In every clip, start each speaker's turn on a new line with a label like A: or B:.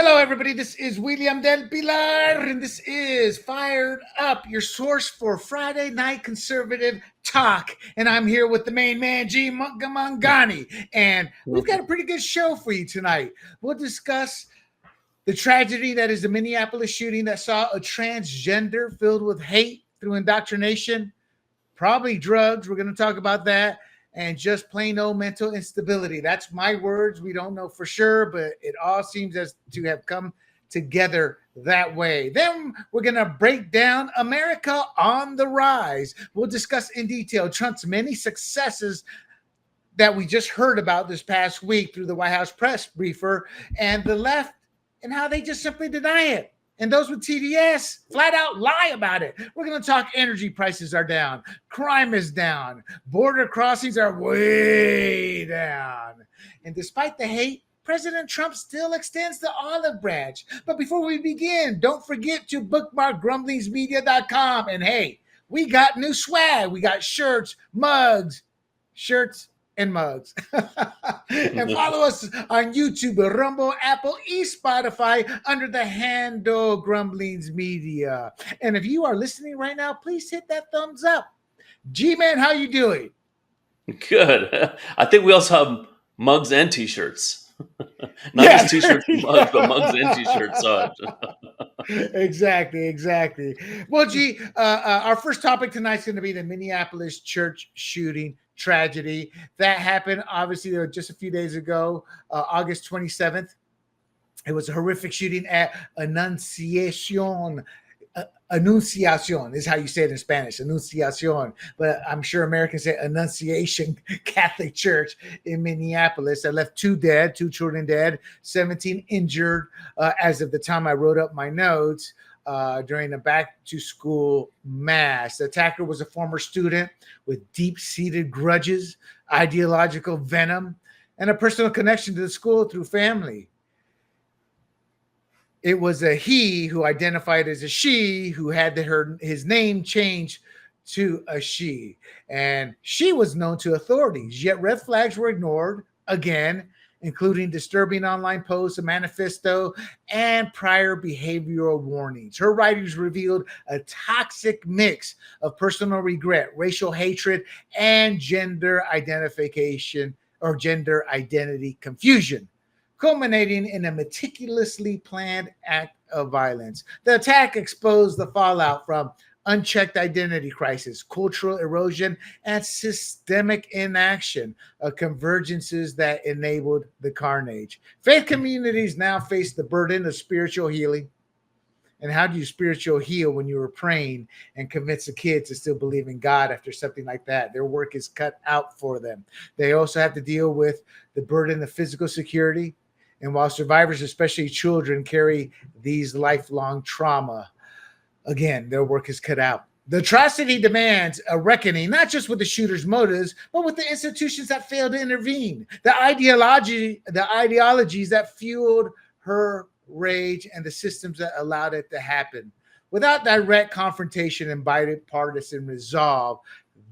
A: Hello, everybody. This is William del Pilar, and this is Fired Up, your source for Friday night conservative talk. And I'm here with the main man, Jee Manghani. And we've got a pretty good show for you tonight. We'll discuss the tragedy that is the Minneapolis shooting that saw a transgender filled with hate through indoctrination, probably drugs. We're going to talk about that. And just plain old mental instability. That's my words. We don't know for sure, but it all seems as to have come together that way. Then we're going to break down America on the rise. We'll discuss in detail Trump's many successes that we just heard about this past week through the White House press briefer, and the left and how they just simply deny it. And those with TDS flat out lie about it. We're going to talk energy prices are down. Crime is down. Border crossings are way down. And despite the hate, President Trump still extends the olive branch. But before we begin, don't forget to bookmark grumblingsmedia.com. And hey, we got new swag. We got shirts, mugs, and mugs. And follow us on YouTube, Rumble, Apple, Spotify under the handle Grumblings Media. And if you are listening right now, please hit that thumbs up. G-Man, how you doing?
B: Good. I think we also have mugs and t-shirts. Not just t-shirts and mugs, but mugs and t-shirts.
A: Exactly. Well, G, our first topic tonight is going to be the Minneapolis church shooting tragedy that happened obviously just a few days ago, August 27th. It was a horrific shooting at Annunciacion is how you say it in Spanish, Annunciacion, but I'm sure Americans say Annunciation Catholic Church in Minneapolis. That left two children dead, 17 injured as of the time I wrote up my notes during a back-to-school mass. The attacker was a former student with deep-seated grudges, ideological venom, and a personal connection to the school through family. It was a he who identified as a she who had his name changed to a she. And she was known to authorities, yet red flags were ignored again, including disturbing online posts, a manifesto, and prior behavioral warnings. Her writings revealed a toxic mix of personal regret, racial hatred, and gender identification or gender identity confusion, culminating in a meticulously planned act of violence. The attack exposed the fallout from unchecked identity crisis, cultural erosion, and systemic inaction of convergences that enabled the carnage. Faith communities now face the burden of spiritual healing. And how do you spiritual heal when you were praying and convince a kid to still believe in God after something like that? Their work is cut out for them. They also have to deal with the burden of physical security. And while survivors, especially children, carry these lifelong trauma, again, their work is cut out. The atrocity demands a reckoning, not just with the shooter's motives, but with the institutions that failed to intervene, the ideologies that fueled her rage, and the systems that allowed it to happen. Without direct confrontation and bipartisan resolve,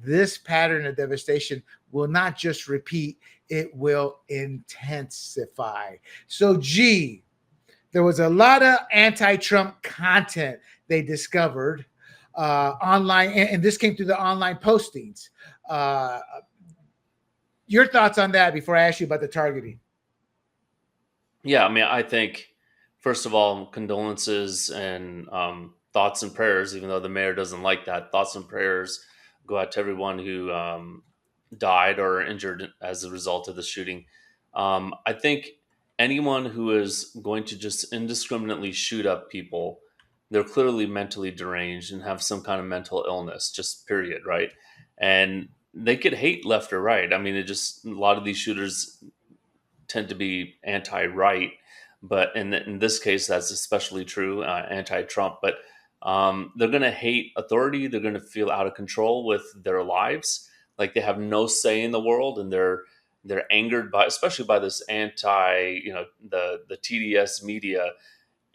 A: this pattern of devastation will not just repeat, it will intensify. So, G, there was a lot of anti-Trump content they discovered online, and this came through the online postings. Your thoughts on that before I ask you about the targeting?
B: Yeah, I mean, I think, first of all, condolences and thoughts and prayers, even though the mayor doesn't like that. Thoughts and prayers go out to everyone who died or injured as a result of the shooting. I think anyone who is going to just indiscriminately shoot up people, they're clearly mentally deranged and have some kind of mental illness, just period, right? And they could hate left or right. I mean, a lot of these shooters tend to be anti-right, but in this case, that's especially true, anti-Trump. But they're going to hate authority. They're going to feel out of control with their lives, like they have no say in the world, and they're angered by, especially by this the TDS media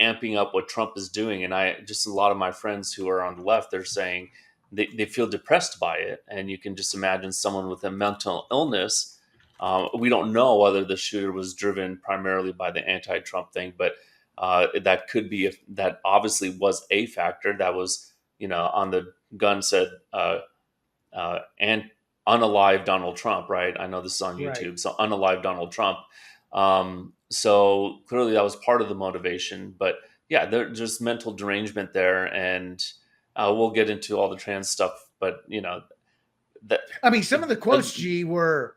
B: amping up what Trump is doing. And a lot of my friends who are on the left, they're saying they feel depressed by it. And you can just imagine someone with a mental illness. We don't know whether the shooter was driven primarily by the anti-Trump thing, but that could be, that obviously was a factor that was, on the gun said, and unalive Donald Trump, right? I know this is on
A: Right.
B: YouTube, so unalive Donald Trump. So clearly that was part of the motivation, but yeah, there's just mental derangement there, and we'll get into all the trans stuff, but that.
A: I mean, some of the quotes, G, were,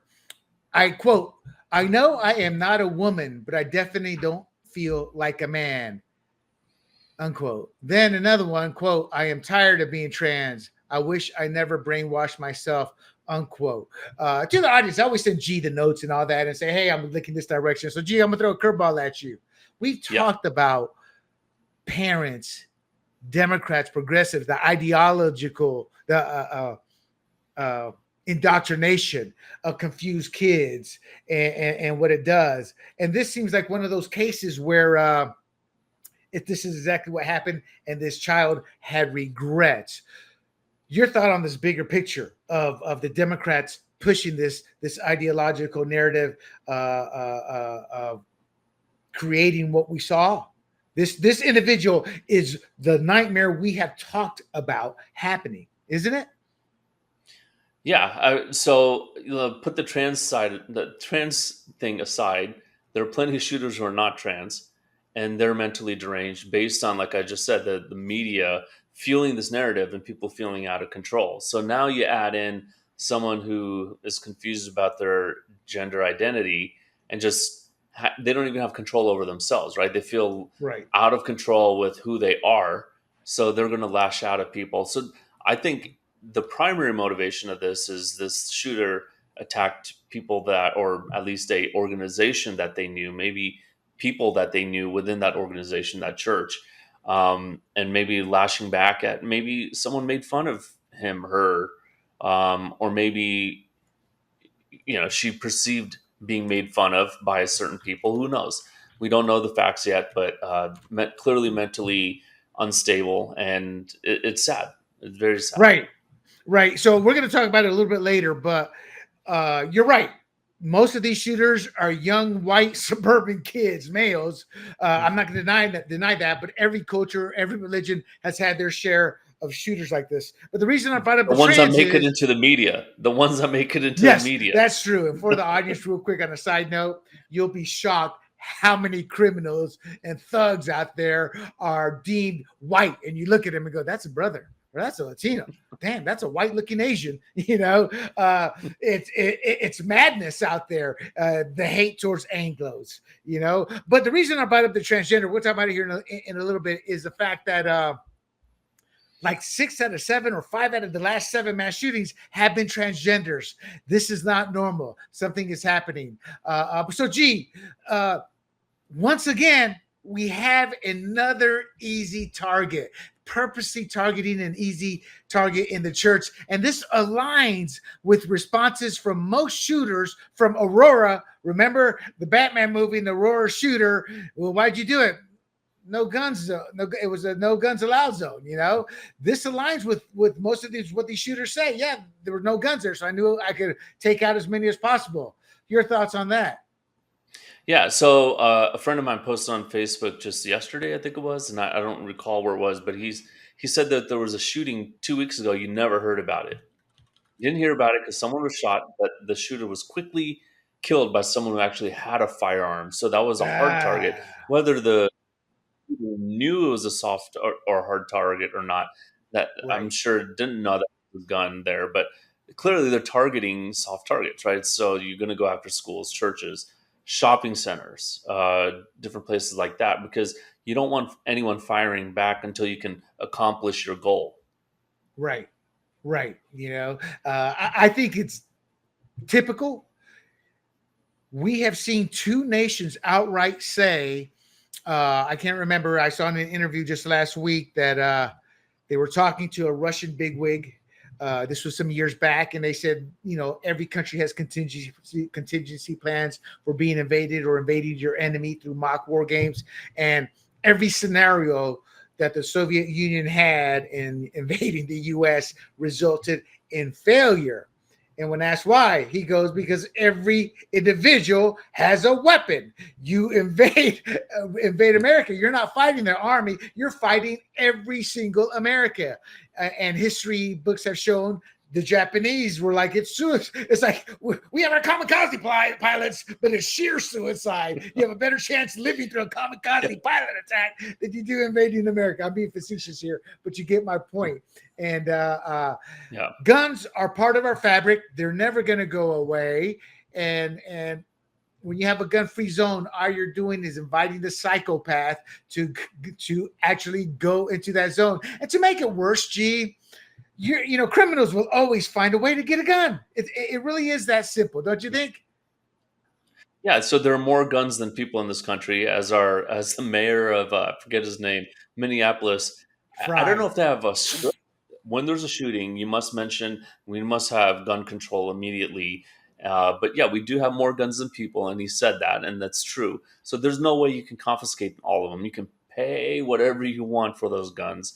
A: I quote, "I know I am not a woman, but I definitely don't feel like a man," unquote. Then another one, quote, "I am tired of being trans. I wish I never brainwashed myself," unquote. To the audience, I always send G the notes and all that and say, hey, I'm looking this direction. So, G, I'm going to throw a curveball at you. We've talked about parents, Democrats, progressives, the ideological, the indoctrination of confused kids and what it does. And this seems like one of those cases where if this is exactly what happened and this child had regrets. Your thought on this bigger picture of the Democrats pushing this ideological narrative of creating what we saw. This individual is the nightmare we have talked about happening, isn't it?
B: Yeah. So put the trans thing aside. There are plenty of shooters who are not trans, and they're mentally deranged based on, like I just said, the media fueling this narrative and people feeling out of control. So now you add in someone who is confused about their gender identity and just they don't even have control over themselves, right? They feel out of control with who they are, so they're going to lash out at people. So I think the primary motivation of this is this shooter attacked people that, or at least a organization that they knew, maybe people that they knew within that organization, that church, and maybe lashing back at, maybe someone made fun of him, her, or maybe, she perceived being made fun of by certain people. Who knows? We don't know the facts yet, but clearly mentally unstable, and it's sad. It's very sad.
A: Right. So we're going to talk about it a little bit later, but you're right. Most of these shooters are young, white, suburban kids, males. I'm not going to deny that, but every culture, every religion has had their share of shooters like this. But the reason I brought up
B: the ones that make it into the media, the media.
A: That's true. And for the audience, real quick, on a side note, you'll be shocked how many criminals and thugs out there are deemed white. And you look at them and go, that's a brother. Or that's a Latino. Damn, that's a white-looking Asian. It's madness out there. The hate towards Anglos. But the reason I brought up the transgender, we'll talk about it here in a little bit, is the fact that like 6 out of 7 or 5 out of the last 7 mass shootings have been transgenders. This is not normal. Something is happening. So, G, once again, we have another easy target. Purposely targeting an easy target in the church. And this aligns with responses from most shooters from Aurora. Remember the Batman movie and the Aurora shooter? Well, why'd you do it? No guns zone. It was a no guns allowed zone. This aligns with most of what these shooters say. Yeah, there were no guns there, so I knew I could take out as many as possible. Your thoughts on that?
B: Yeah, so a friend of mine posted on Facebook just yesterday, I think it was, and I don't recall where it was, but he said that there was a shooting 2 weeks ago. You never heard about it. You didn't hear about it because someone was shot, but the shooter was quickly killed by someone who actually had a firearm. So that was a hard target. Whether the shooter knew it was a soft or hard target or not, that I'm sure didn't know that there was a gun there, but clearly they're targeting soft targets, right? So you're going to go after schools, churches, shopping centers, different places like that, because you don't want anyone firing back until you can accomplish your goal.
A: Right. I think it's typical. We have seen 2 nations outright say, I can't remember, I saw in an interview just last week that they were talking to a Russian bigwig. This was some years back, and they said, every country has contingency plans for being invaded or invading your enemy through mock war games. And every scenario that the Soviet Union had in invading the U.S. resulted in failure. And when asked why, he goes, because every individual has a weapon. You invade America. You're not fighting their army. You're fighting every single America. And history books have shown the Japanese were like, it's suicide. It's like, we have our kamikaze pilots, but it's sheer suicide. You have a better chance living through a kamikaze pilot attack than you do invading America. I'm being facetious here, but you get my point. And guns are part of our fabric. They're never going to go away. And when you have a gun-free zone, all you're doing is inviting the psychopath to actually go into that zone. And to make it worse, G, criminals will always find a way to get a gun. It really is that simple, don't you think?
B: Yeah. So there are more guns than people in this country, as the mayor of I forget his name, Minneapolis. I don't know if they have a script. When there's a shooting, you must mention we must have gun control immediately. But yeah, we do have more guns than people, and he said that, and that's true. So there's no way you can confiscate all of them. You can pay whatever you want for those guns,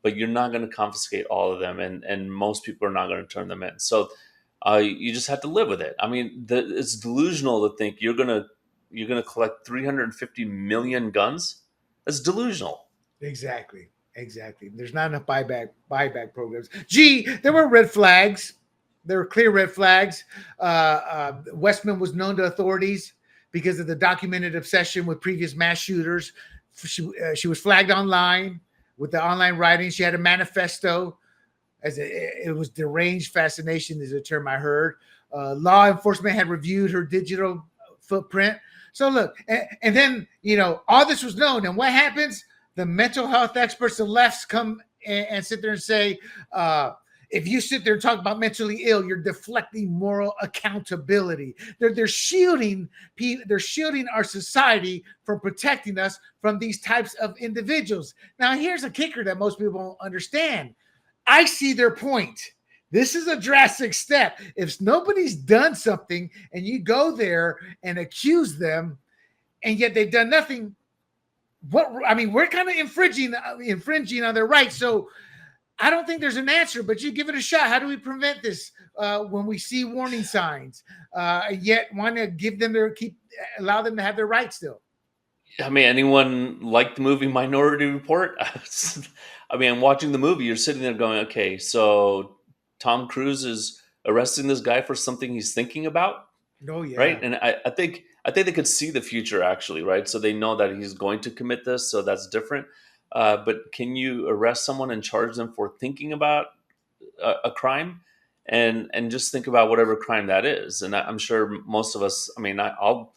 B: but you're not going to confiscate all of them, and most people are not going to turn them in. So you just have to live with it. I mean, it's delusional to think you're gonna collect 350 million guns. That's delusional.
A: Exactly. There's not enough buyback programs. Gee, there were red flags. There were clear red flags. Westman was known to authorities because of the documented obsession with previous mass shooters. She was flagged online with the online writing. She had a manifesto. It was deranged fascination is a term I heard. Law enforcement had reviewed her digital footprint. So look, and then, all this was known. And what happens? The mental health experts, the lefts come and sit there and say, if you sit there and talk about mentally ill, you're deflecting moral accountability. They're shielding our society from protecting us from these types of individuals. Now, here's a kicker that most people don't understand. I see their point. This is a drastic step. If nobody's done something and you go there and accuse them, and yet they've done nothing, we're kind of infringing on their rights. So I don't think there's an answer, but you give it a shot. How do we prevent this when we see warning signs, yet want to allow them to have their rights still?
B: I mean, anyone like the movie Minority Report? I mean, I'm watching the movie. You're sitting there going, okay, so Tom Cruise is arresting this guy for something he's thinking about.
A: Oh, yeah.
B: Right. And I think they could see the future, actually. Right. So they know that he's going to commit this. So that's different. But can you arrest someone and charge them for thinking about a crime and just think about whatever crime that is? And I'm sure most of us, I mean, I'll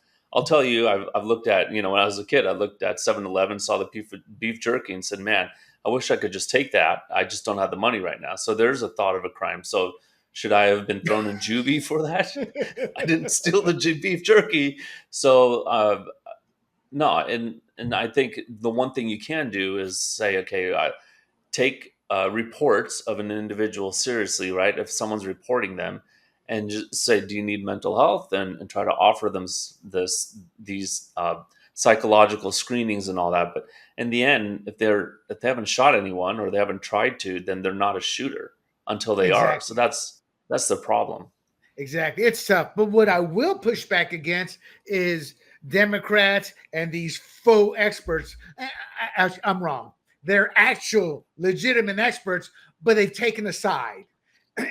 B: tell you, I've looked at, when I was a kid, I looked at 7-Eleven, saw the beef jerky and said, man, I wish I could just take that. I just don't have the money right now. So there's a thought of a crime. So should I have been thrown in juvie for that? I didn't steal the beef jerky. So no. And I think the one thing you can do is say, okay, take reports of an individual seriously, right? If someone's reporting them, and just say, do you need mental health? And try to offer them these psychological screenings and all that. But in the end, if they haven't shot anyone or they haven't tried to, then they're not a shooter until they are. So that's the problem.
A: Exactly. It's tough. But what I will push back against is Democrats and these faux experts. I'm wrong. They're actual legitimate experts, but they've taken a side.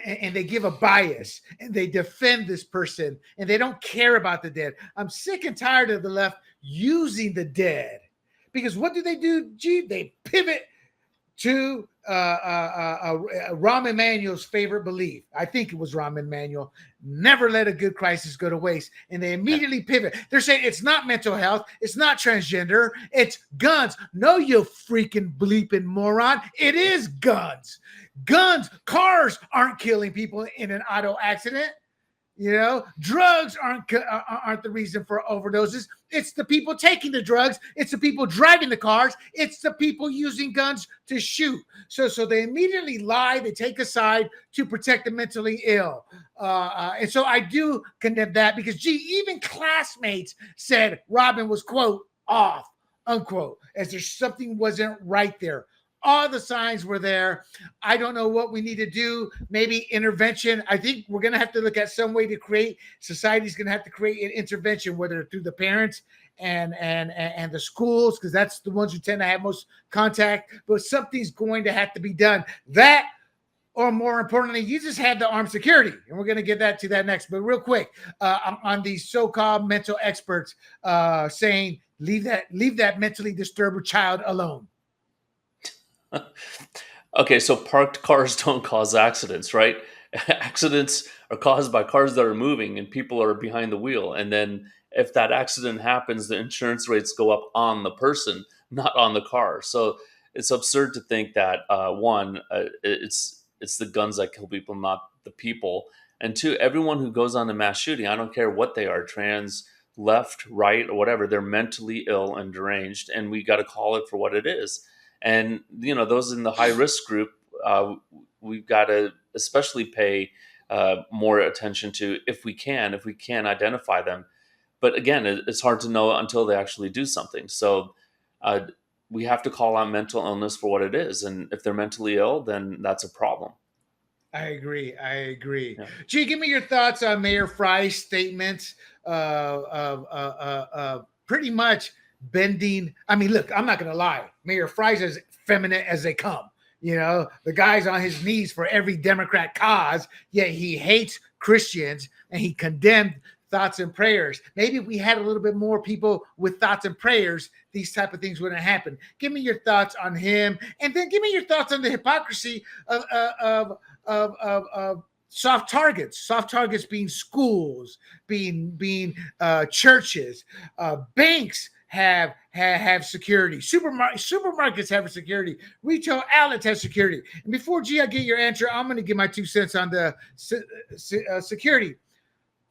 A: And they give a bias and they defend this person and they don't care about the dead. I'm sick and tired of the left using the dead, because what do? Gee, they pivot to Rahm Emanuel's favorite belief. I think it was Rahm Emanuel. Never let a good crisis go to waste. And they immediately pivot. They're saying it's not mental health. It's not transgender. It's guns. No, you freaking bleeping moron. It is guns. Cars aren't killing people in an auto accident. Drugs aren't the reason for overdoses. It's the people taking the drugs. It's the people driving the cars. It's the people using guns to shoot. So they immediately lie. They take a side to protect the mentally ill. And so I do condemn that, because, even classmates said Robin was, quote, off, unquote, as there's something wasn't right there. All the signs were there. I don't know what we need to do. Maybe intervention. I think we're going to have to look at some way to create, society's going to have to create an intervention, whether through the parents and the schools, because that's the ones who tend to have most contact. But something's going to have to be done. That, or more importantly, you just have the armed security, and we're going to get to that next. But real quick, on these so-called mental experts saying leave that mentally disturbed child alone.
B: Okay, so parked cars don't cause accidents, right? Accidents are caused by cars that are moving and people are behind the wheel. And then if that accident happens, the insurance rates go up on the person, not on the car. So it's absurd to think that it's the guns that kill people, not the people. And two, everyone who goes on a mass shooting, I don't care what they are, trans, left, right, or whatever, they're mentally ill and deranged, and we got to call it for what it is. And those in the high risk group, we've got to especially pay more attention to if we can identify them. But again, it's hard to know until they actually do something. So we have to call out mental illness for what it is, and if they're mentally ill, then that's a problem.
A: I agree.
B: Yeah.
A: Gee, give me your thoughts on Mayor Fry's statements. Pretty much bending. I mean, look, I'm not going to lie. Mayor Fry's as feminine as they come. The guy's on his knees for every Democrat cause, yet he hates Christians and he condemned thoughts and prayers. Maybe if we had a little bit more people with thoughts and prayers, these type of things wouldn't happen. Give me your thoughts on him, and then give me your thoughts on the hypocrisy of soft targets being schools, being churches, banks have security, supermarkets have security, retail outlets have security. And before I get your answer, I'm going to give my 2 cents on the security.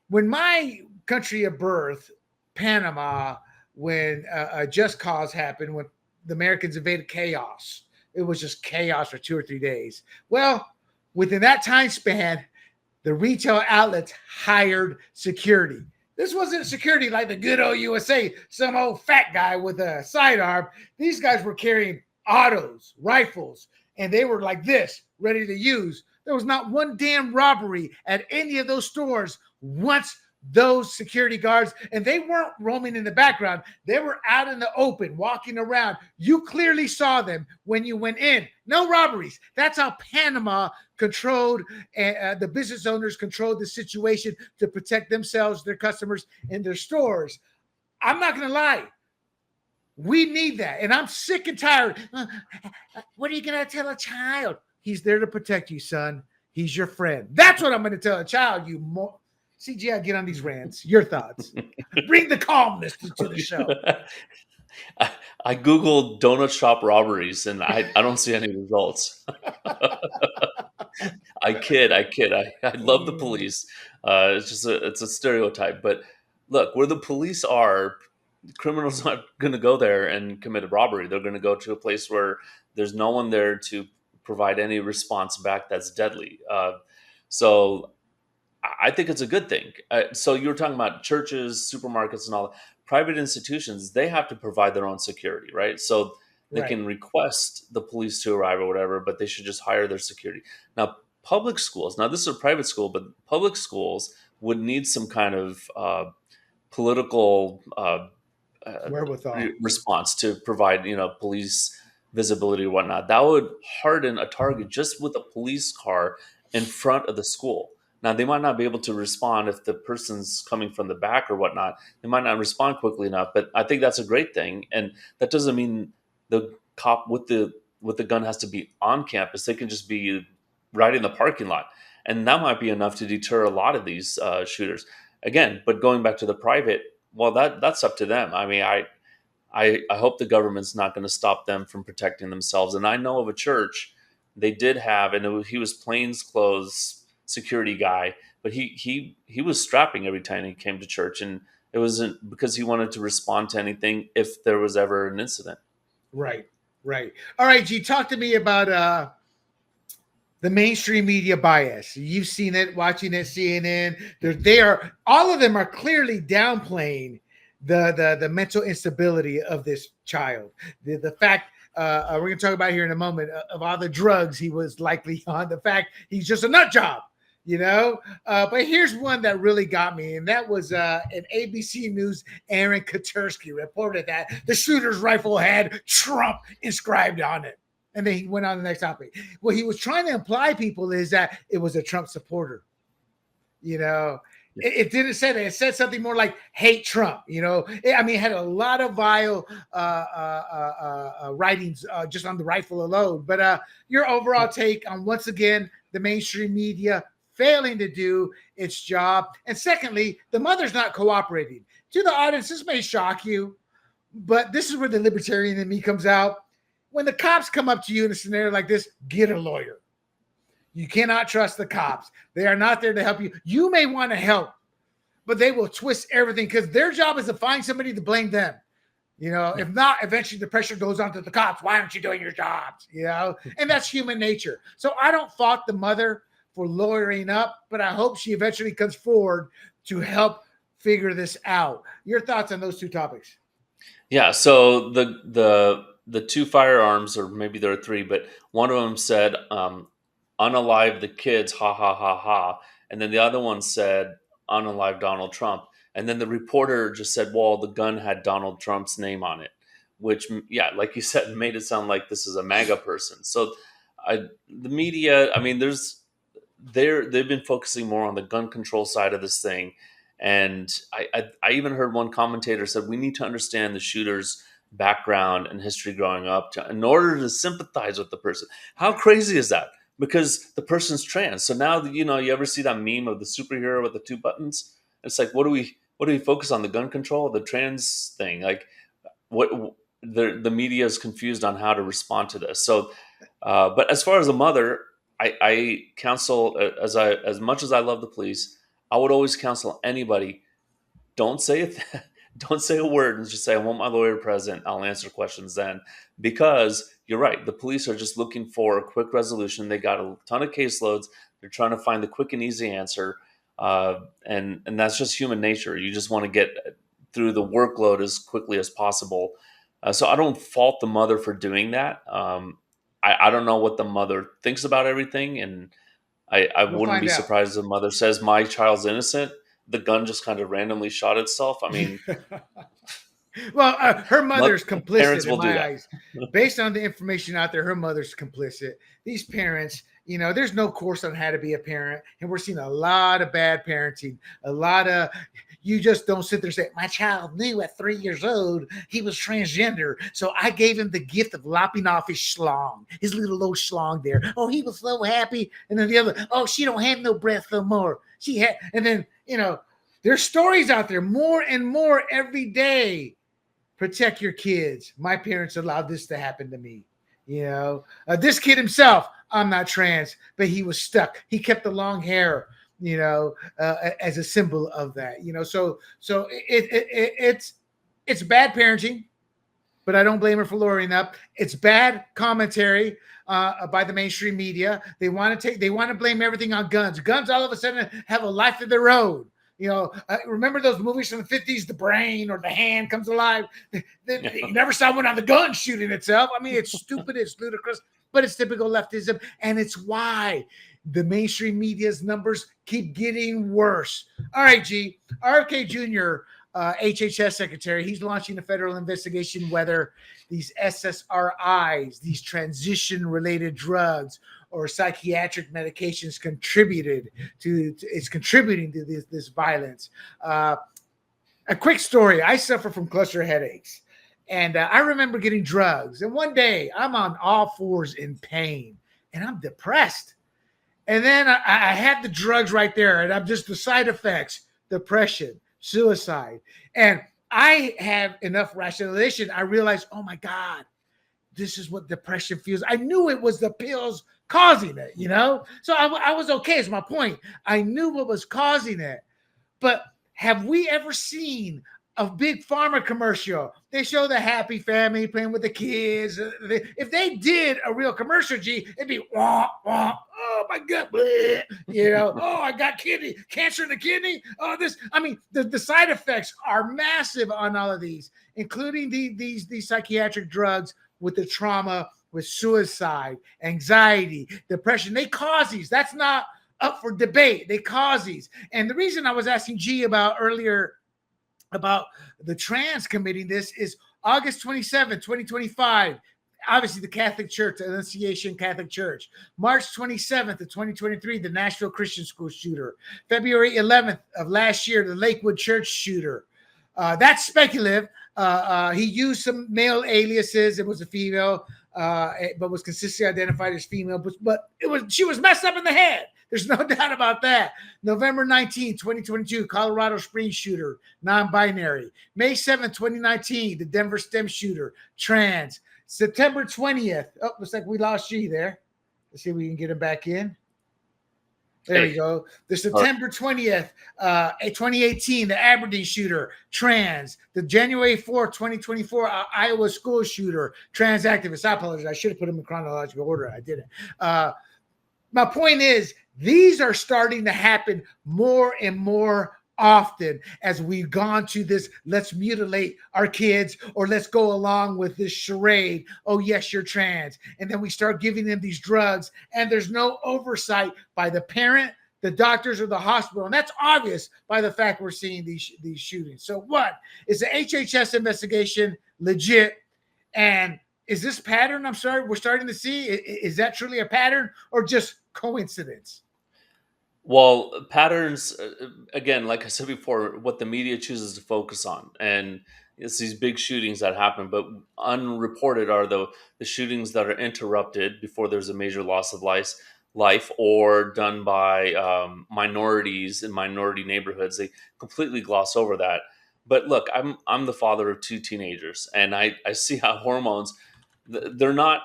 A: When my country of birth, Panama, when a just cause happened, when the Americans invaded chaos, it was just chaos for 2 or 3 days. Well, within that time span, the retail outlets hired security. This wasn't security like the good old USA, some old fat guy with a sidearm. These guys were carrying autos, rifles, and they were like this, ready to use. There was not one damn robbery at any of those stores once those security guards, and they weren't roaming in the background. They were out in the open, walking around. You clearly saw them when you went in. No robberies. That's how Panama controlled, the business owners controlled the situation to protect themselves, their customers, and their stores. I'm not going to lie. We need that. And I'm sick and tired. What are you going to tell a child? He's there to protect you, son. He's your friend. That's what I'm going to tell a child, CG, I get on these rants. Your thoughts. Bring the calmness to the show.
B: I Googled donut shop robberies, and I don't see any results. I kid. I love the police. It's a stereotype. But look, where the police are, criminals aren't going to go there and commit a robbery. They're going to go to a place where there's no one there to provide any response back that's deadly. So I think it's a good thing. So you were talking about churches, supermarkets, and all that. Private institutions, they have to provide their own security, right? So they can request the police to arrive or whatever, but they should just hire their security. Now, public schools, now this is a private school, but public schools would need some kind of political
A: wherewithal
B: response to provide, police visibility or whatnot. That would harden a target just with a police car in front of the school. Now, they might not be able to respond if the person's coming from the back or whatnot. They might not respond quickly enough, but I think that's a great thing. And that doesn't mean the cop with the gun has to be on campus. They can just be right in the parking lot. And that might be enough to deter a lot of these shooters. Again, but going back to the private, well, that's up to them. I mean, I hope the government's not going to stop them from protecting themselves. And I know of a church, they did have, and he was plainclothes security guy, but he was strapping every time he came to church, and it wasn't because he wanted to respond to anything if there was ever an incident.
A: Right. All right, G, talk to me about the mainstream media bias. You've seen it, watching it, CNN. All of them are clearly downplaying the mental instability of this child. The fact we're going to talk about here in a moment of all the drugs he was likely on. The fact he's just a nut job, But here's one that really got me, and that was an ABC News. Aaron Katursky reported that the shooter's rifle had Trump inscribed on it. And then he went on to the next topic. What he was trying to imply, people, is that it was a Trump supporter. It didn't say that. It said something more like hate Trump. It had a lot of vile writings just on the rifle alone. But your overall take on, once again, the mainstream media failing to do its job. And secondly, the mother's not cooperating. To the audience, this may shock you, but this is where the libertarian in me comes out. When the cops come up to you in a scenario like this, get a lawyer. You cannot trust the cops. They are not there to help you. You may want to help, but they will twist everything because their job is to find somebody to blame them. If not, eventually the pressure goes on to the cops. Why aren't you doing your jobs? And that's human nature. So I don't fault the mother for lawyering up, but I hope she eventually comes forward to help figure this out. Your thoughts on those two topics?
B: Yeah. So the two firearms, or maybe there are three, but one of them said, unalive the kids, ha, ha, ha, ha. And then the other one said, unalive Donald Trump. And then the reporter just said, well, the gun had Donald Trump's name on it, which, yeah, like you said, made it sound like this is a MAGA person. So the media, they've been focusing more on the gun control side of this thing. And I even heard one commentator said, we need to understand the shooter's background and history growing up in order to sympathize with the person. How crazy is that? Because the person's trans. So now, you ever see that meme of the superhero with the two buttons? It's like, what do we focus on? The gun control, the trans thing? Like, what the media is confused on how to respond to this. So, but as far as a mother, I counsel, as much as I love the police, I would always counsel anybody, don't say it. Don't say a word and just say, I want my lawyer present. I'll answer questions then. Because you're right. The police are just looking for a quick resolution. They got a ton of caseloads. They're trying to find the quick and easy answer. And that's just human nature. You just want to get through the workload as quickly as possible. So I don't fault the mother for doing that. I don't know what the mother thinks about everything. And I wouldn't be surprised if the mother says, my child's innocent. The gun just kind of randomly shot itself. I mean,
A: well, her mother's complicit in my eyes. Based on the information out there, her mother's complicit. These parents, there's no course on how to be a parent, and we're seeing a lot of bad parenting. A lot of, you just don't sit there and say, my child knew at 3 years old he was transgender, so I gave him the gift of lopping off his schlong, his little old schlong there. Oh, he was so happy. And then the other, oh, she don't have no breath no more. She had, and then, there's stories out there more and more every day. Protect your kids. My parents allowed this to happen to me. This kid himself, I'm not trans, but he was stuck. He kept the long hair, as a symbol of that. So it's bad parenting, but I don't blame her for lawyering up. It's bad commentary by the mainstream media. They want to blame everything on guns. Guns all of a sudden have a life of their own. Remember those movies from the 50s, the brain or the hand comes alive? You never saw one on the gun shooting itself. It's stupid, it's ludicrous, but it's typical leftism. And it's why the mainstream media's numbers keep getting worse. All right, G. RFK Jr., HHS secretary, he's launching a federal investigation whether these SSRIs, these transition-related drugs, or psychiatric medications contributing to this violence. A quick story. I suffer from cluster headaches, and I remember getting drugs. And one day I'm on all fours in pain, and I'm depressed. And then I had the drugs right there, and I'm just the side effects: depression, suicide. And I have enough rationalization. I realized, oh my God, this is what depression feels. I knew it was the pills causing it, So I was okay, is my point. I knew what was causing it. But have we ever seen a big pharma commercial? They show the happy family playing with the kids. If they did a real commercial, G, it'd be wah, wah, oh my God, bleh, oh, I got cancer in the kidney. Oh, this, the side effects are massive on all of these, including these psychiatric drugs with the trauma, with suicide, anxiety, depression. They cause these. That's not up for debate. They cause these. And the reason I was asking G about earlier about the trans committing this is August 27th, 2025. Obviously, the Catholic Church, the Annunciation Catholic Church. March 27th of 2023, the Nashville Christian School shooter. February 11th of last year, the Lakewood Church shooter. That's speculative. He used some male aliases. It was a female, but was consistently identified as female. But she was messed up in the head. There's no doubt about that. November 19, 2022, Colorado Springs shooter, non-binary. May 7, 2019, the Denver STEM shooter, trans. September 20th. Oh, looks like we lost G there. Let's see if we can get him back in. There we go. The September 20th, 2018, the Aberdeen shooter, trans. The January 4th, 2024, Iowa school shooter, trans activist. I apologize. I should have put them in chronological order. I didn't. My point is, these are starting to happen more and more often as we've gone to this, let's mutilate our kids, or let's go along with this charade. Oh, yes, you're trans. And then we start giving them these drugs, and there's no oversight by the parent, the doctors, or the hospital. And that's obvious by the fact we're seeing these shootings. So what? Is the HHS investigation legit? And is this pattern, we're starting to see, is that truly a pattern or just coincidence?
B: Well, patterns, again, like I said before, what the media chooses to focus on. And it's these big shootings that happen, but unreported are the shootings that are interrupted before there's a major loss of life, or done by minorities in minority neighborhoods. They completely gloss over that. But look, I'm the father of 2 teenagers, and I see how hormones, they're not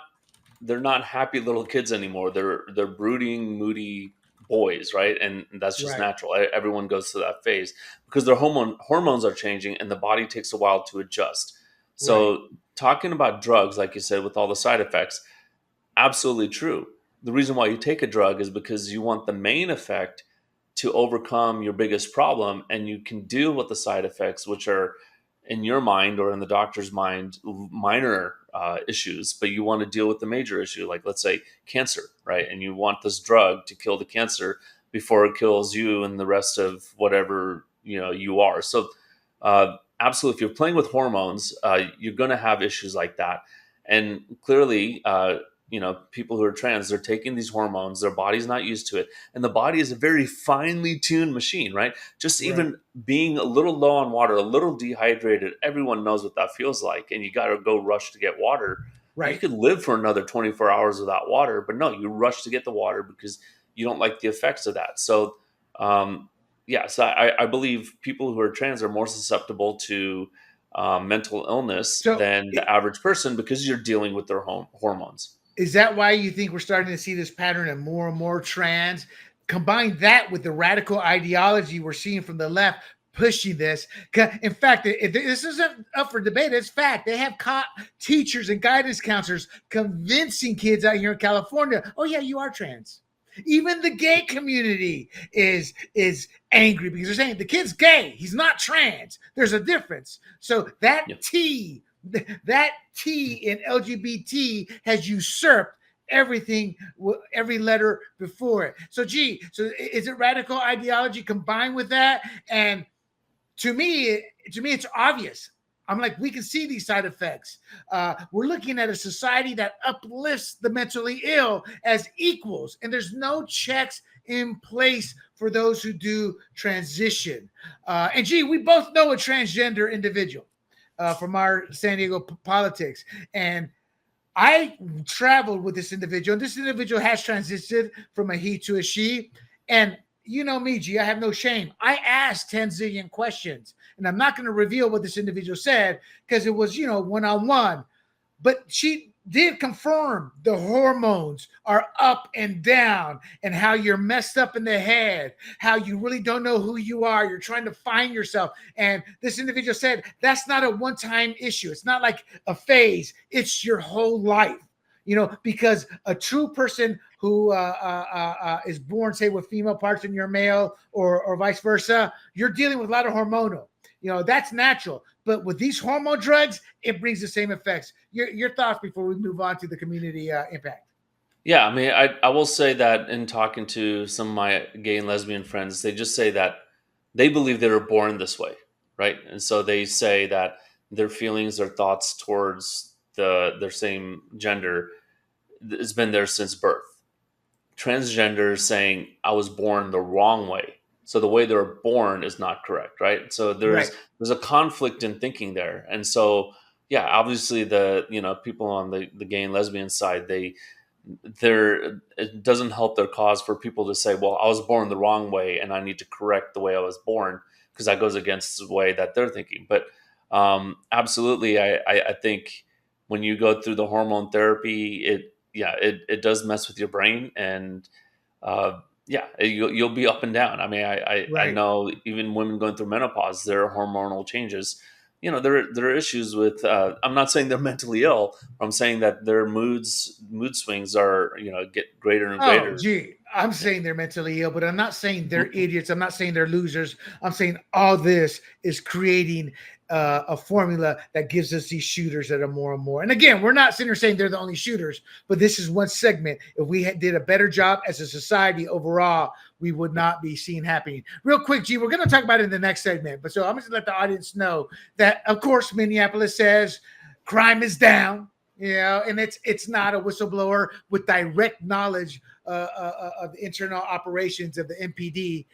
B: happy little kids anymore. They're brooding, moody boys, right? And that's just natural. Everyone goes through that phase because their hormones are changing, and the body takes a while to adjust. So talking about drugs, like you said, with all the side effects, absolutely true. The reason why you take a drug is because you want the main effect to overcome your biggest problem, and you can deal with the side effects, which are, in your mind or in the doctor's mind, minor issues, but you want to deal with the major issue, like let's say cancer, right? And you want this drug to kill the cancer before it kills you and the rest of whatever you are. So absolutely, if you're playing with hormones, you're going to have issues like that. And clearly, people who are trans, they're taking these hormones, their body's not used to it. And the body is a very finely tuned machine, right? Just even being a little low on water, a little dehydrated, everyone knows what that feels like. And you got to go rush to get water. Right. You could live for another 24 hours without water, but no, you rush to get the water because you don't like the effects of that. So, so I believe people who are trans are more susceptible to mental illness than the average person because you're dealing with their hormones.
A: Is that why you think we're starting to see this pattern of more and more trans? Combine that with the radical ideology we're seeing from the left pushing this. In fact, this isn't up for debate. It's fact. They have teachers and guidance counselors convincing kids out here in California, oh, yeah, you are trans. Even the gay community is angry because they're saying the kid's gay. He's not trans. There's a difference. So that T in LGBT has usurped everything, every letter before it. So is it radical ideology combined with that? And to me, it's obvious. I'm like, we can see these side effects. We're looking at a society that uplifts the mentally ill as equals, and there's no checks in place for those who do transition. And we both know a transgender individual from our San Diego politics. And I traveled with this individual, and this individual has transitioned from a he to a she. And you know me, G, I have no shame. I asked 10 zillion questions, and I'm not going to reveal what this individual said because it was, one-on-one. But she did confirm the hormones are up and down, and how you're messed up in the head, how you really don't know who you are. You're trying to find yourself. And this individual said, that's not a one-time issue. It's not like a phase. It's your whole life, because a true person who is born, say, with female parts and you're male, or vice versa, you're dealing with a lot of hormonal. That's natural. But with these hormone drugs, it brings the same effects. Your thoughts before we move on to the community impact.
B: Yeah, I mean, I will say that in talking to some of my gay and lesbian friends, they just say that they believe they were born this way, right? And so they say that their feelings, their thoughts towards their same gender has been there since birth. Transgender saying I was born the wrong way, so the way they were born is not correct, right? So
A: Right.
B: there's a conflict in thinking there, and so yeah, obviously the people on the gay and lesbian side, it doesn't help their cause for people to say, well, I was born the wrong way and I need to correct the way I was born, because that goes against the way that they're thinking. But absolutely, I think when you go through the hormone therapy, it does mess with your brain, and you'll be up and down. I mean, I
A: Right.
B: know even women going through menopause, their hormonal changes. There are issues with. I'm not saying they're mentally ill. I'm saying that their mood swings are get greater and
A: Oh,
B: greater.
A: gee, I'm saying they're mentally ill, but I'm not saying they're idiots. I'm not saying they're losers. I'm saying all this is creating a formula that gives us these shooters that are more and more. And again, we're not sitting here saying they're the only shooters, but this is one segment. If we did a better job as a society overall, we would not be seeing happening. Real quick, G, we're going to talk about it in the next segment. But so I'm going to let the audience know that, of course, Minneapolis says crime is down. And it's not a whistleblower with direct knowledge of the internal operations of the MPD,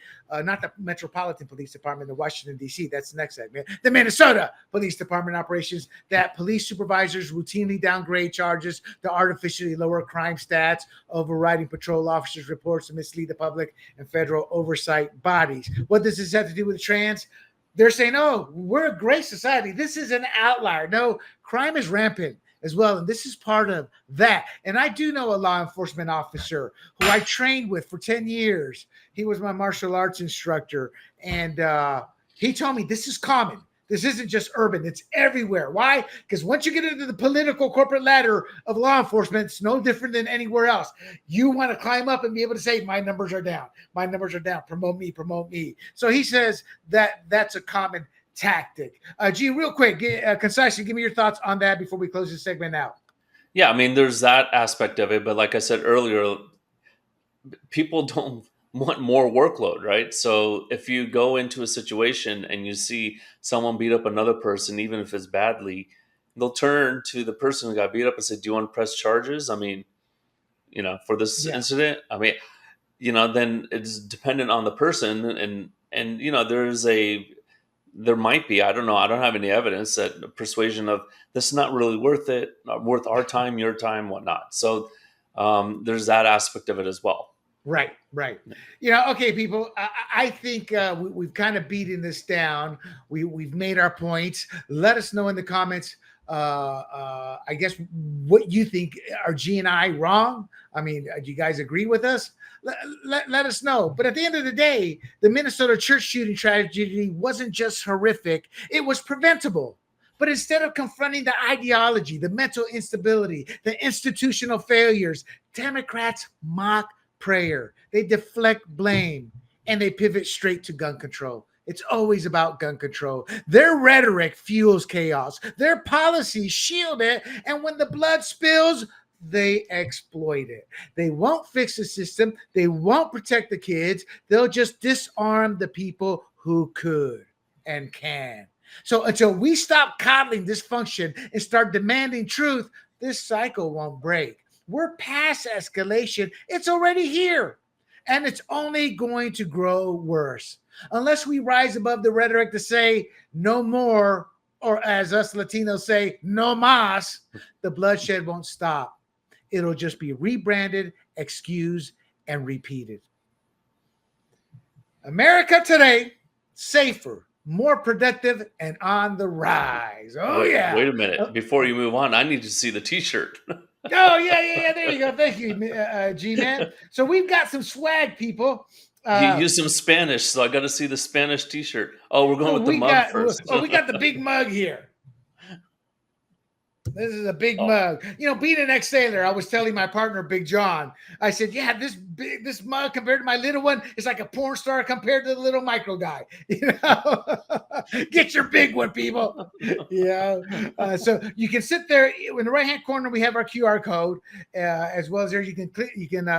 A: not the Metropolitan Police Department in Washington, D.C. That's the next segment. The Minnesota Police Department operations, that police supervisors routinely downgrade charges to artificially lower crime stats, overriding patrol officers' reports to mislead the public and federal oversight bodies. What does this have to do with trans? They're saying, oh, we're a great society. This is an outlier. No, crime is rampant as well. And this is part of that. And I do know a law enforcement officer who I trained with for 10 years. He was my martial arts instructor. And he told me this is common. This isn't just urban. It's everywhere. Why? Because once you get into the political corporate ladder of law enforcement, it's no different than anywhere else. You want to climb up and be able to say, my numbers are down. My numbers are down. Promote me, promote me. So he says that that's a common tactic. G, real quick, concisely, give me your thoughts on that before we close this segment out.
B: Yeah, I mean, there's that aspect of it, but like I said earlier, people don't want more workload, right? So if you go into a situation and you see someone beat up another person, even if it's badly, they'll turn to the person who got beat up and say, do you want to press charges? I mean, for this incident, I mean, then it's dependent on the person, and there might be, I don't know, I don't have any evidence that persuasion of this is not really worth it, not worth our time, your time, whatnot. So there's that aspect of it as well.
A: Right. Okay, people, I think we've kind of beaten this down. We've made our points. Let us know in the comments, I guess, what you think. Are G and I wrong? I mean, do you guys agree with us? Let us know. But at the end of the day, the Minnesota church shooting tragedy wasn't just horrific. It was preventable. But instead of confronting the ideology, the mental instability, the institutional failures, Democrats mock prayer. They deflect blame, and they pivot straight to gun control. It's always about gun control. Their rhetoric fuels chaos. Their policies shield it. And when the blood spills, they exploit it. They won't fix the system. They won't protect the kids. They'll just disarm the people who could and can. So until we stop coddling dysfunction and start demanding truth, this cycle won't break. We're past escalation. It's already here. And it's only going to grow worse. Unless we rise above the rhetoric to say no more, or as us Latinos say, no más, the bloodshed won't stop. It'll just be rebranded, excused, and repeated. America today, safer, more productive, and on the rise.
B: Wait a minute. Before you move on, I need to see the t-shirt.
A: Oh, yeah. There you go. Thank you, G-Man. So we've got some swag, people.
B: You use some Spanish, so I got to see the Spanish t-shirt. Oh, we're going with the mug first.
A: We got the big mug here. This is a big
B: Oh.
A: mug. You know, being an ex-sailor, I was telling my partner, Big John, I said, yeah, this mug compared to my little one is like a porn star compared to the little micro guy. You know, get your big one, people. Yeah. So you can sit there in the right-hand corner. We have our QR code, as well as there you can click. You can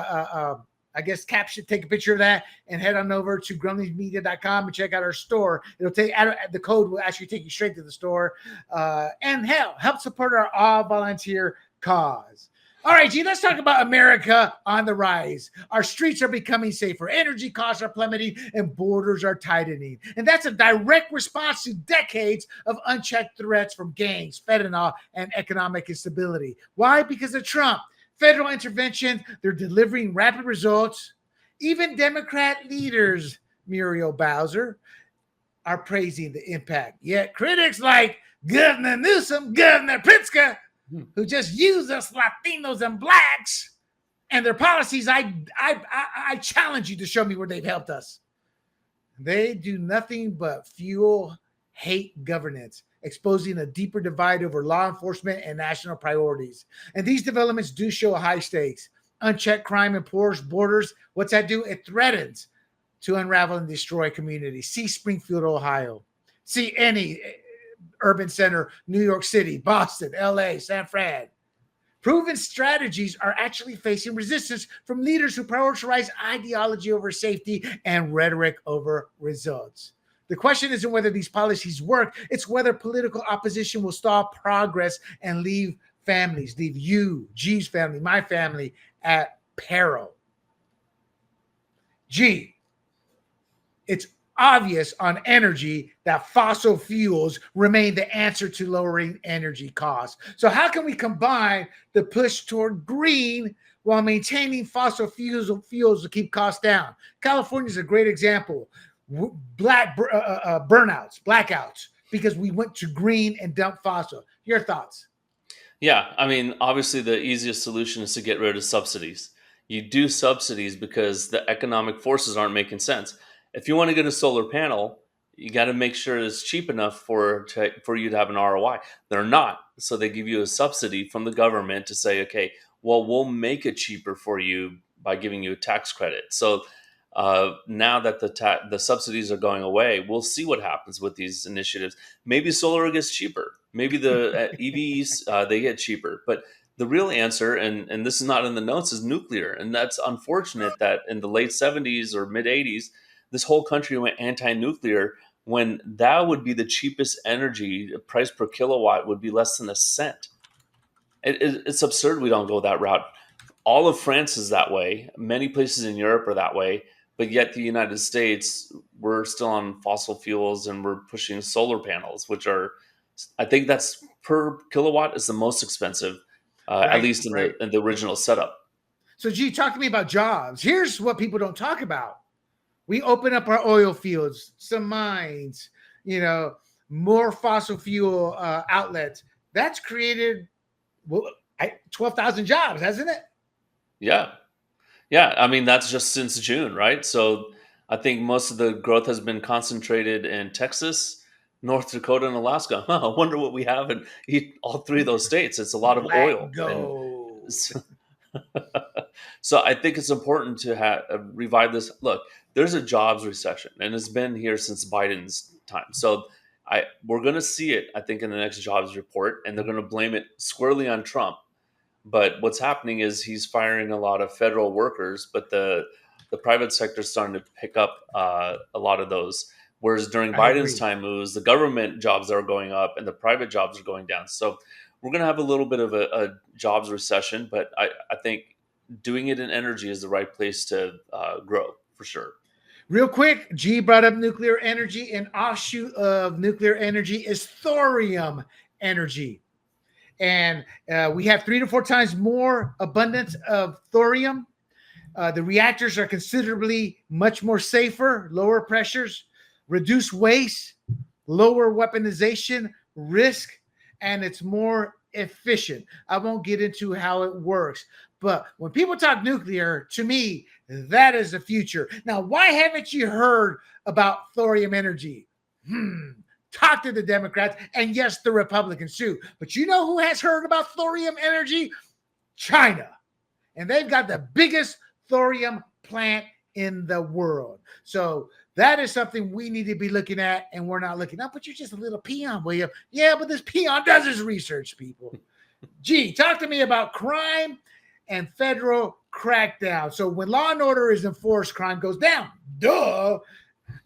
A: I guess caption, take a picture of that and head on over to grumblingsmedia.com and check out our store. It'll take the code will actually take you straight to the store. And help support our all volunteer cause. All right, G, let's talk about America on the rise. Our streets are becoming safer, energy costs are plummeting, and borders are tightening. And that's a direct response to decades of unchecked threats from gangs, fentanyl, and economic instability. Why? Because of Trump. Federal intervention, they're delivering rapid results. Even Democrat leaders, Muriel Bowser, are praising the impact. Yet critics like Governor Newsom, Governor Pritzker, who just use us Latinos and blacks and their policies, I challenge you to show me where they've helped us. They do nothing but fuel hate governance, exposing a deeper divide over law enforcement and national priorities. And these developments do show high stakes. Unchecked crime and porous borders, what's that do? It threatens to unravel and destroy communities. See Springfield, Ohio. See any urban center, New York City, Boston, LA, San Fran. Proven strategies are actually facing resistance from leaders who prioritize ideology over safety and rhetoric over results. The question isn't whether these policies work, it's whether political opposition will stall progress and leave families, leave you, G's family, my family, at peril. G, it's obvious on energy that fossil fuels remain the answer to lowering energy costs. So how can we combine the push toward green while maintaining fossil fuels to keep costs down? California is a great example. Blackouts, because we went to green and dumped fossil. Your thoughts?
B: Yeah, I mean, obviously the easiest solution is to get rid of subsidies. You do subsidies because the economic forces aren't making sense. If you want to get a solar panel, you got to make sure it's cheap enough for you to have an ROI. They're not, so they give you a subsidy from the government to say, okay, well, we'll make it cheaper for you by giving you a tax credit. So now that the subsidies are going away, we'll see what happens with these initiatives. Maybe solar gets cheaper. Maybe the EVs they get cheaper. But the real answer, and this is not in the notes, is nuclear. And that's unfortunate that in the late 70s or mid 80s, this whole country went anti-nuclear when that would be the cheapest energy. The price per kilowatt would be less than a cent. It's absurd we don't go that route. All of France is that way. Many places in Europe are that way. But yet the United States, we're still on fossil fuels and we're pushing solar panels, which are, I think that's per kilowatt is the most expensive, at least in the original setup.
A: So, G, talk to me about jobs. Here's what people don't talk about. We open up our oil fields, some mines, more fossil fuel outlets. That's created 12,000 jobs, hasn't it?
B: Yeah. Yeah, I mean, that's just since June, right? So I think most of the growth has been concentrated in Texas, North Dakota, and Alaska. I wonder what we have in all three of those states. It's a lot of oil.
A: Go.
B: So I think it's important to revive this. Look, there's a jobs recession, and it's been here since Biden's time. So we're going to see it, I think, in the next jobs report, and they're going to blame it squarely on Trump. But what's happening is he's firing a lot of federal workers, but the private sector is starting to pick up a lot of those. Whereas during Biden's time, it was the government jobs that are going up and the private jobs are going down. So we're going to have a little bit of a jobs recession, but I think doing it in energy is the right place to grow for sure.
A: Real quick, G brought up nuclear energy. An offshoot of nuclear energy is thorium energy. And we have 3 to 4 times more abundance of thorium. The reactors are considerably much more safer, lower pressures, reduce waste, lower weaponization risk, and it's more efficient. I won't get into how it works, but when people talk nuclear, to me, that is the future. Now, why haven't you heard about thorium energy? talk to the Democrats, and yes, the Republicans too. But you know who has heard about thorium energy? China. And they've got the biggest thorium plant in the world. So that is something we need to be looking at, and we're not looking up. But you're just a little peon, William. Yeah, but this peon does his research, people. Gee, talk to me about crime and federal crackdown. So when law and order is enforced, crime goes down. Duh.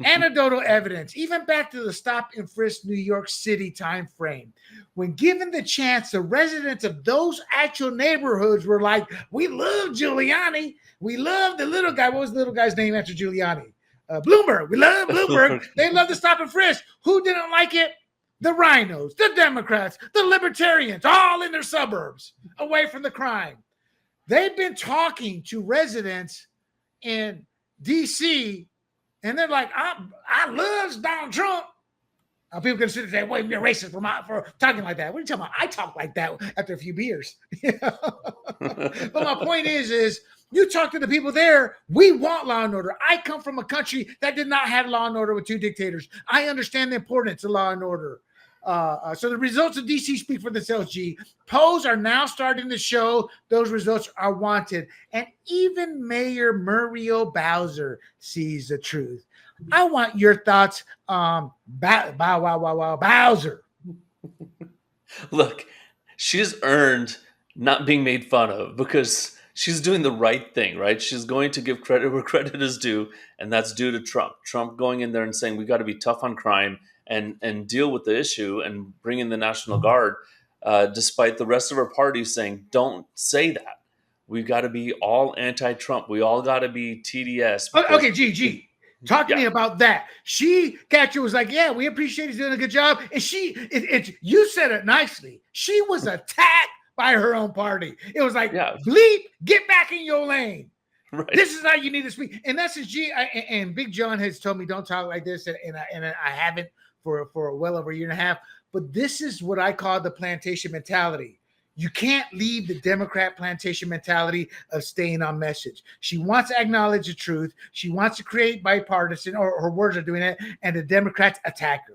A: Anecdotal evidence, even back to the stop and frisk New York City time frame. When given the chance, the residents of those actual neighborhoods were like, we love Giuliani. We love the little guy. What was the little guy's name after Giuliani? Bloomberg. We love Bloomberg. They love the stop and frisk. Who didn't like it? The rhinos, the Democrats, the libertarians, all in their suburbs, away from the crime. They've been talking to residents in D.C., and they're like, I love Donald Trump. People can sit and say, well, you're racist for talking like that. What are you talking about? I talk like that after a few beers. But my point is you talk to the people there, we want law and order. I come from a country that did not have law and order with two dictators. I understand the importance of law and order. So the results of DC speak for themselves, G. Polls are now starting to show those results are wanted. And even Mayor Muriel Bowser sees the truth. I want your thoughts on Bowser.
B: Look, she's earned not being made fun of because she's doing the right thing, right? She's going to give credit where credit is due, and that's due to Trump. Trump going in there and saying we got to be tough on crime and deal with the issue and bring in the National Guard, despite the rest of her party saying, don't say that. We've got to be all anti-Trump. We all got to be TDS.
A: Okay, G. Talk to me about that. Catcher was like, yeah, we appreciate he's doing a good job. And you said it nicely. She was attacked by her own party. It was like, bleep, get back in your lane. Right. This is how you need to speak. And that's his and Big John has told me don't talk like this. And I haven't for well over a year and a half. But this is what I call the plantation mentality. You can't leave the Democrat plantation mentality of staying on message. She wants to acknowledge the truth. She wants to create bipartisan, or her words are doing it, and the Democrats attack her.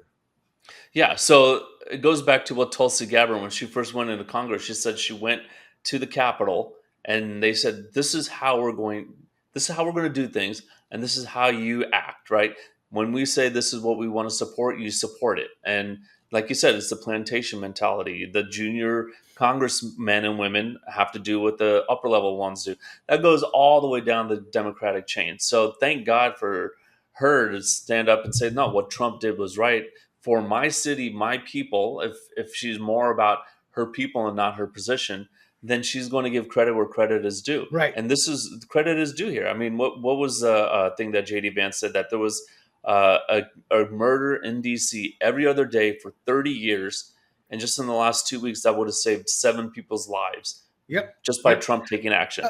B: Yeah, so it goes back to what Tulsi Gabbard, when she first went into Congress, she said she went to the Capitol and they said, this is how we're going to do things, and this is how you act, right? When we say this is what we want to support, you support it. And like you said, it's the plantation mentality. The junior congressmen and women have to do what the upper level ones do. That goes all the way down the Democratic chain. So thank God for her to stand up and say, no, what Trump did was right for my city, my people. If she's more about her people and not her position, then she's going to give credit where credit is due.
A: Right.
B: And this is credit is due here. I mean, what was the thing that J.D. Vance said, that there was a murder in D.C. every other day for 30 years. And just in the last 2 weeks, that would have saved 7 people's lives.
A: Yep.
B: Just by Trump taking action.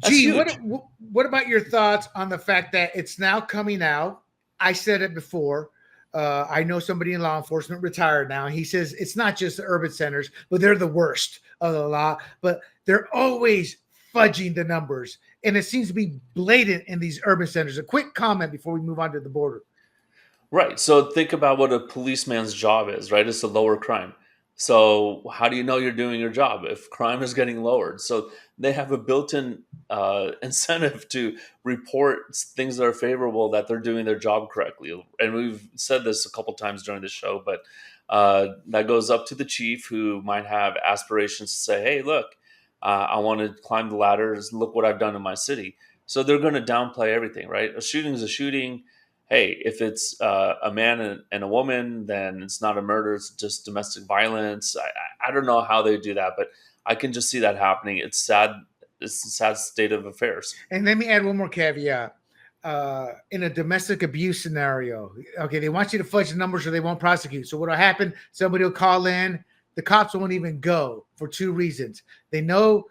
A: Gee, what about your thoughts on the fact that it's now coming out? I said it before. I know somebody in law enforcement, retired now. He says it's not just the urban centers, but they're the worst of the law. But they're always fudging the numbers. And it seems to be blatant in these urban centers. A quick comment before we move on to the border.
B: Right. So think about what a policeman's job is, right? It's to lower crime. So how do you know you're doing your job if crime is getting lowered? So they have a built-in incentive to report things that are favorable, that they're doing their job correctly. And we've said this a couple times during the show, but that goes up to the chief, who might have aspirations to say, hey, look, I want to climb the ladders. Look what I've done in my city. So they're going to downplay everything, right? A shooting is a shooting. Hey, if it's a man and a woman, then it's not a murder. It's just domestic violence. I don't know how they do that, but I can just see that happening. It's sad. It's a sad state of affairs.
A: And let me add one more caveat. In a domestic abuse scenario, okay, they want you to fudge the numbers or they won't prosecute. So what will happen? Somebody will call in. The cops won't even go for 2 reasons. They know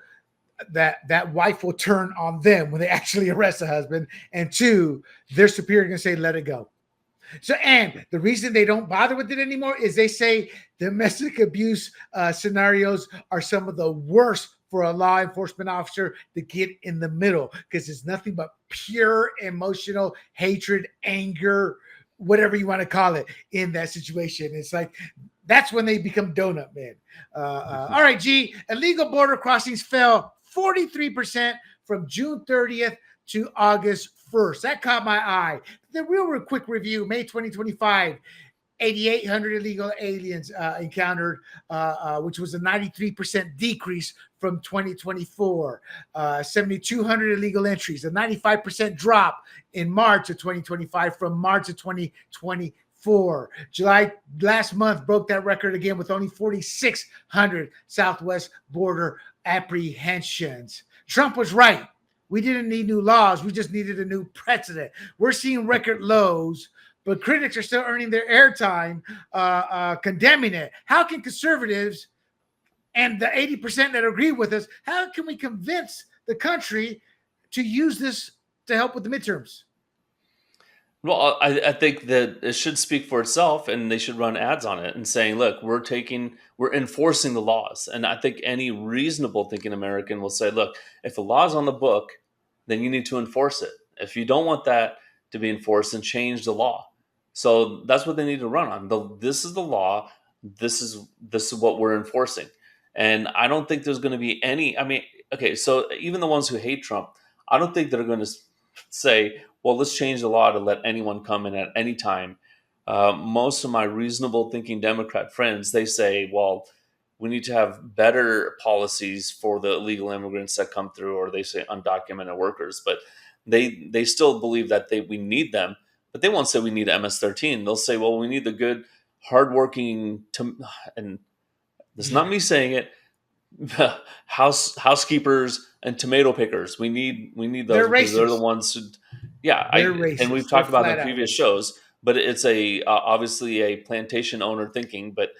A: that wife will turn on them when they actually arrest the husband, and 2, their superior can say, let it go. So, and the reason they don't bother with it anymore is they say domestic abuse scenarios are some of the worst for a law enforcement officer to get in the middle, because it's nothing but pure emotional hatred, anger, whatever you want to call it in that situation. It's like that's when they become donut men. All right, G. Illegal border crossings fell 43% from June 30th to August 1st. That caught my eye. The real quick review, May 2025. 8,800 illegal aliens encountered, which was a 93% decrease from 2024. 7,200 illegal entries, a 95% drop in March of 2025 from March of 2024. July last month broke that record again with only 4,600 Southwest border apprehensions. Trump was right. We didn't need new laws. We just needed a new precedent. We're seeing record lows, but critics are still earning their airtime, condemning it. How can conservatives and the 80% that agree with us, how can we convince the country to use this to help with the midterms?
B: Well, I think that it should speak for itself, and they should run ads on it and saying, "Look, we're enforcing the laws." And I think any reasonable thinking American will say, "Look, if the law's on the book, then you need to enforce it. If you don't want that to be enforced, then change the law." So that's what they need to run on. This is the law. This is what we're enforcing. And I don't think there's going to be any. I mean, okay, so even the ones who hate Trump, I don't think they're going to say, "Well, let's change the law to let anyone come in at any time." Most of my reasonable thinking Democrat friends, they say, "Well, we need to have better policies for the illegal immigrants that come through," or they say undocumented workers. But they still believe that we need them. But they won't say we need MS-13. They'll say, "Well, we need the good, hardworking," and this is not me saying it, housekeepers and tomato pickers. We need those because they're the ones who, yeah. And we've talked about in previous shows, but it's obviously a plantation owner thinking. But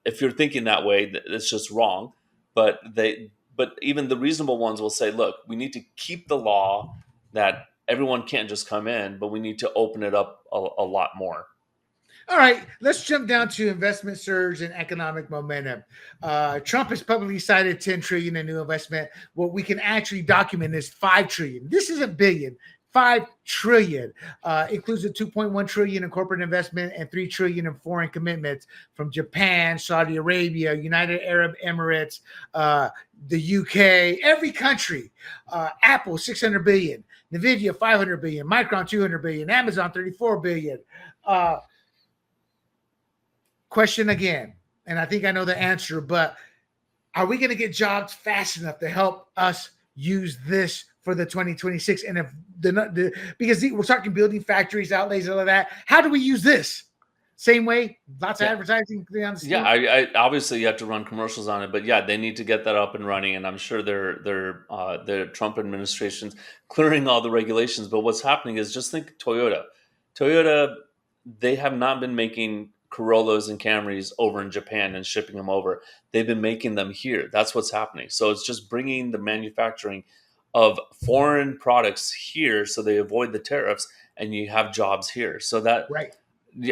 B: if you're thinking that way, it's just wrong. But even the reasonable ones will say, "Look, we need to keep the law that everyone can't just come in, but we need to open it up a lot more."
A: All right, let's jump down to investment surge and economic momentum. Trump has publicly cited 10 trillion in new investment. What we can actually document is 5 trillion. This isn't billion. 5 trillion includes a 2.1 trillion in corporate investment and 3 trillion in foreign commitments from Japan, Saudi Arabia, United Arab Emirates, the UK, every country. Apple 600 billion, Nvidia 500 billion, Micron 200 billion, Amazon 34 billion. Question again, and I think I know the answer, but are we going to get jobs fast enough to help us use this for the 2026? And if because we're talking building factories, outlays, all of that, how do we use this? Same way, lots of advertising.
B: Yeah, I obviously you have to run commercials on it, but yeah, they need to get that up and running. And I'm sure the Trump administration's clearing all the regulations. But what's happening is, just think Toyota. They have not been making Corollas and Camrys over in Japan and shipping them over. They've been making them here. That's what's happening. So it's just bringing the manufacturing of foreign products here, so they avoid the tariffs, and you have jobs here. So that,
A: right.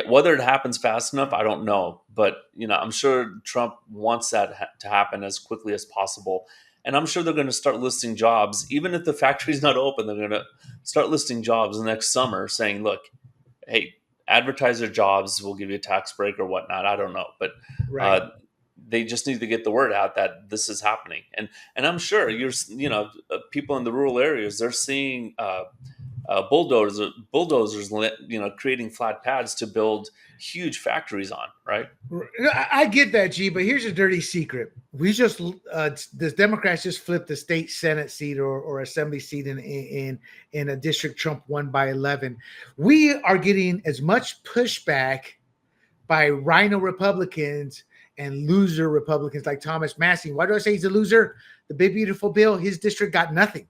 B: Whether it happens fast enough, I don't know. But I'm sure Trump wants that to happen as quickly as possible. And I'm sure they're going to start listing jobs, even if the factory's not open. They're going to start listing jobs next summer, saying, "Look, hey, advertise their jobs. We'll give you a tax break or whatnot." I don't know, but they just need to get the word out that this is happening. And I'm sure people in the rural areas, they're seeing bulldozers, creating flat pads to build huge factories on. Right?
A: I get that, G, but here's a dirty secret. We just the Democrats just flipped the state Senate seat or assembly seat in a district Trump won by 11. We are getting as much pushback by rhino Republicans and loser Republicans like Thomas Massie. Why do I say he's a loser? The big beautiful bill, his district got nothing.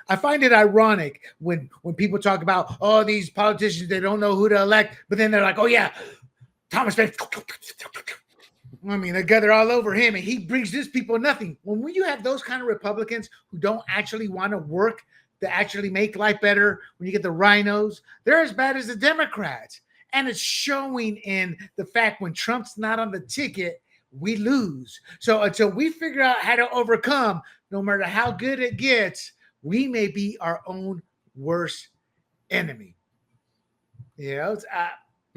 A: I find it ironic when people talk about, oh, these politicians, they don't know who to elect, but then they're like, oh yeah, Thomas Massie. I mean, they're all over him, and he brings these people nothing. When you have those kind of Republicans who don't actually want to work to actually make life better, when you get the rhinos, they're as bad as the Democrats. And it's showing in the fact when Trump's not on the ticket, we lose. So until we figure out how to overcome, no matter how good it gets, we may be our own worst enemy. You know,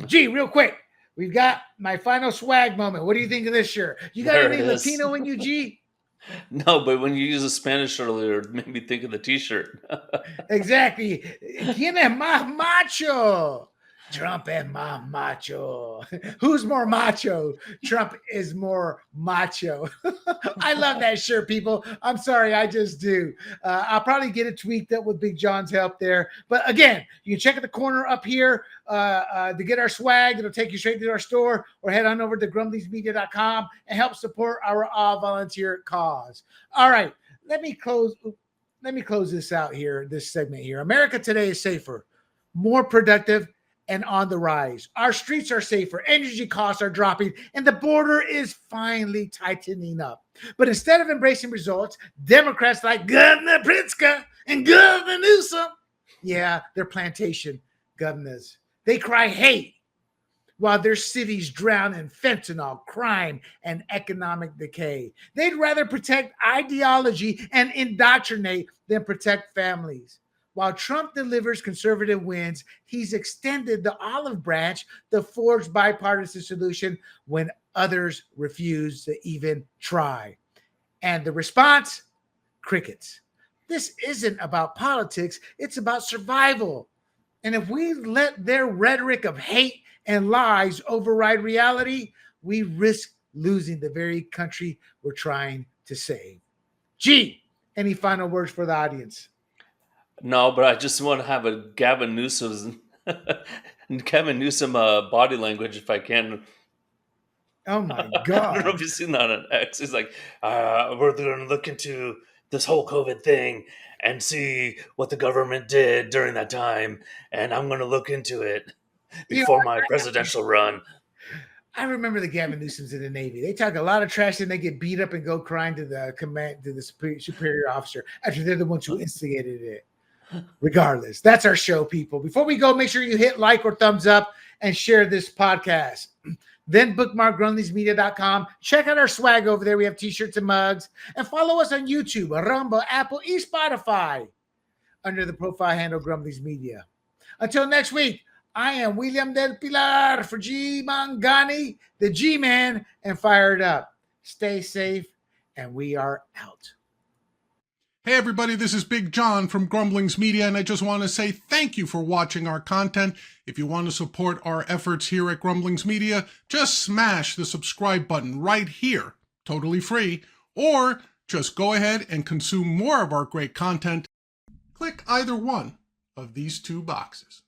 A: Gee, real quick, we've got my final swag moment. What do you think of this shirt? You got
B: There
A: any
B: it is.
A: Latino in you, G?
B: No, but when you use a Spanish earlier, it made me think of the T-shirt.
A: Exactly. ¿Quién es más macho? Trump es más macho. Who's more macho? Trump is more macho. I love that shirt, people. I'm sorry, I just do. I'll probably get it tweaked up with Big John's help there. But again, you can check at the corner up here to get our swag. It'll take you straight to our store, or head on over to grumblingsmedia.com and help support our all-volunteer cause. All right, let me close this out here, this segment here. America today is safer, more productive, and on the rise. Our streets are safer, energy costs are dropping, and the border is finally tightening up. But instead of embracing results, Democrats like Governor Pritzker and Governor Newsom, yeah, they're plantation governors. They cry hate while their cities drown in fentanyl, crime, and economic decay. They'd rather protect ideology and indoctrinate than protect families. While Trump delivers conservative wins, he's extended the olive branch, the forged bipartisan solution, when others refuse to even try. And the response? Crickets. This isn't about politics, it's about survival. And if we let their rhetoric of hate and lies override reality, we risk losing the very country we're trying to save. Gee, any final words for the audience?
B: No, but I just want to have a Gavin Newsom body language if I can.
A: Oh my
B: I don't know
A: God.
B: if you've seen that on X. He's like, we're going to look into this whole COVID thing and see what the government did during that time, and I'm going to look into it before my presidential run.
A: I remember the Gavin Newsoms in the Navy. They talk a lot of trash and they get beat up and go crying to the superior officer after they're the ones who instigated it. Regardless, that's our show, people. Before we go, make sure you hit like or thumbs up and share this podcast. Then bookmark grumblingsmedia.com. Check out our swag over there. We have t-shirts and mugs. And follow us on YouTube, Rumble, Apple, and Spotify under the profile handle Grumblings Media. Until next week, I am William del Pilar for Jee Manghani, the G-Man, and Fired Up. Stay safe, and we are out.
C: Hey everybody, this is Big John from Grumblings Media, and I just want to say thank you for watching our content. If you want to support our efforts here at Grumblings Media, just smash the subscribe button right here, totally free, or just go ahead and consume more of our great content. Click either one of these two boxes.